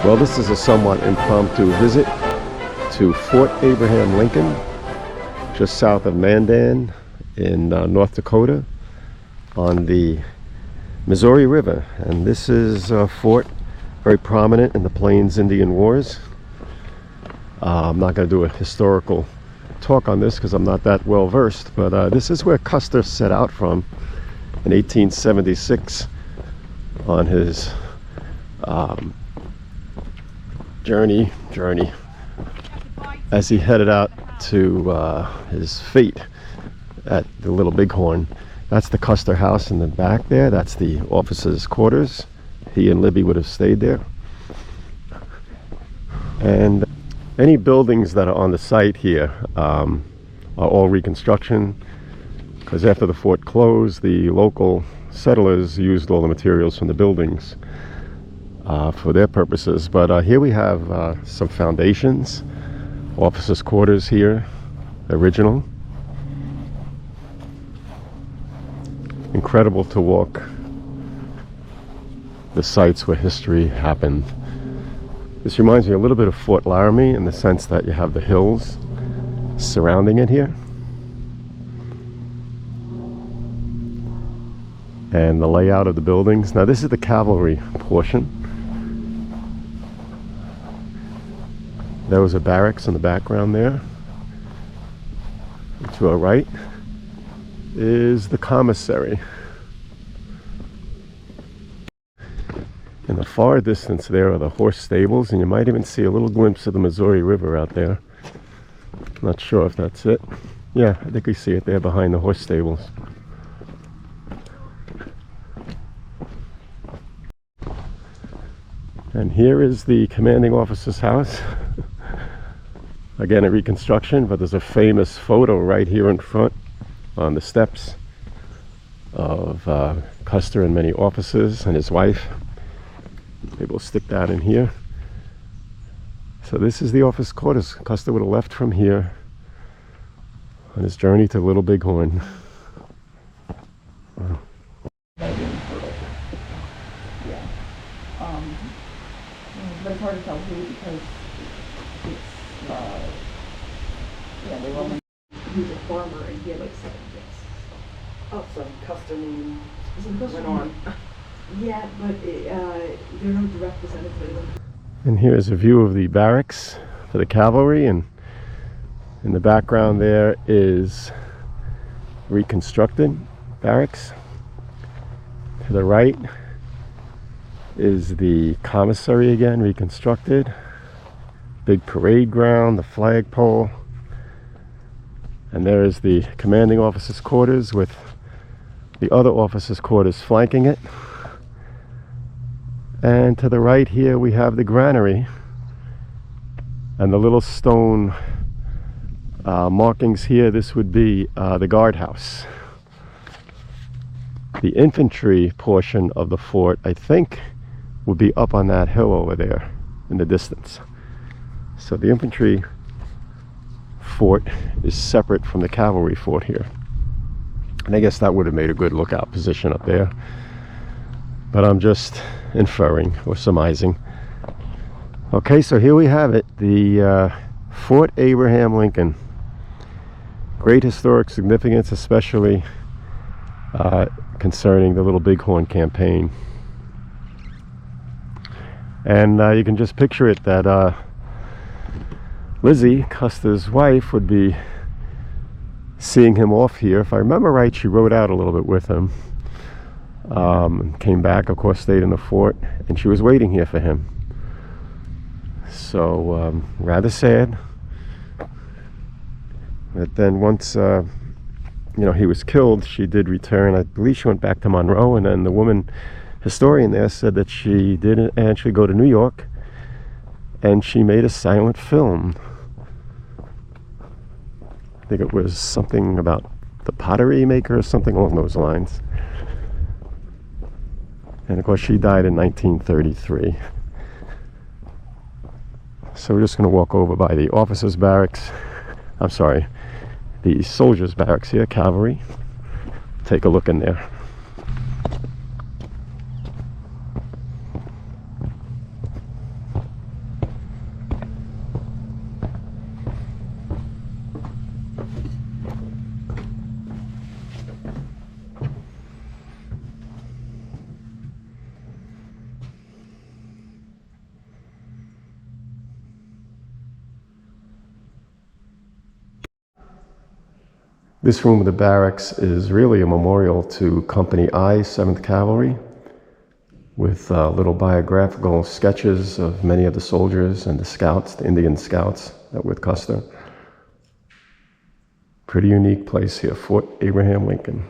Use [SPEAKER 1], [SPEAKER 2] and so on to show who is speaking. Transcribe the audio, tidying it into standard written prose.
[SPEAKER 1] Well, this is a somewhat impromptu visit to Fort Abraham Lincoln, just south of Mandan in North Dakota on the Missouri River. And this is a fort very prominent in the Plains Indian Wars. I'm not going to do a historical talk on this because I'm not that well versed, but this is where Custer set out from in 1876 on his journey as he headed out to his fate at the Little Bighorn. That's the Custer house in the back there. That's the officers' quarters. He and Libbie would have stayed there. And any buildings that are on the site here are all reconstruction, because after the fort closed, the local settlers used all the materials from the buildings for their purposes. But here we have some foundations, officers' quarters here, original. Incredible to walk the sites where history happened. This reminds me a little bit of Fort Laramie in the sense that you have the hills surrounding it here. And the layout of the buildings. Now this is the cavalry portion. There was a barracks in the background there. And to our right is the commissary. In the far distance there are the horse stables, and you might even see a little glimpse of the Missouri River out there. Not sure if that's it. Yeah, I think we see it there behind the horse stables. And here is the commanding officer's house. Again, a reconstruction, but there's a famous photo right here in front on the steps of Custer and many officers and his wife. Maybe we'll stick that in here. So this is the office quarters. Custer would have left from here on his journey to Little Bighorn. Wow.
[SPEAKER 2] But it's hard to tell who, because it's, yeah, they were. He was a farmer and he had like 7 kids. Oh, so Custer name went on. Yeah, but there are no direct descendants of them.
[SPEAKER 1] And here's a view of the barracks for the cavalry, and in the background there is reconstructed barracks. To the right is the commissary again, reconstructed. Big parade ground, the flagpole. And there is the commanding officer's quarters with the other officers' quarters flanking it. And to the right here we have the granary and the little stone markings here. This would be the guardhouse. The infantry portion of the fort, I think, would be up on that hill over there in the distance. So the infantry fort is separate from the cavalry fort here. And I guess that would have made a good lookout position up there. But I'm just inferring or surmising. Okay, so here we have it, the Fort Abraham Lincoln. Great historic significance, especially concerning the Little Bighorn campaign. And you can just picture it that Lizzie, Custer's wife, would be seeing him off here. If I remember right, she rode out a little bit with him. Came back, of course, stayed in the fort, and she was waiting here for him. So rather sad. But then once he was killed, she did return. I believe she went back to Monroe, and then the woman historian there said that she did actually go to New York, and she made a silent film. I think it was something about the pottery maker or something along those lines. And of course she died in 1933. So we're just going to walk over by the officers' barracks. I'm sorry, the soldiers' barracks here, cavalry. Take a look in there. This room of the barracks is really a memorial to Company I, 7th Cavalry, with little biographical sketches of many of the soldiers and the scouts, the Indian scouts that were with Custer. Pretty unique place here, Fort Abraham Lincoln.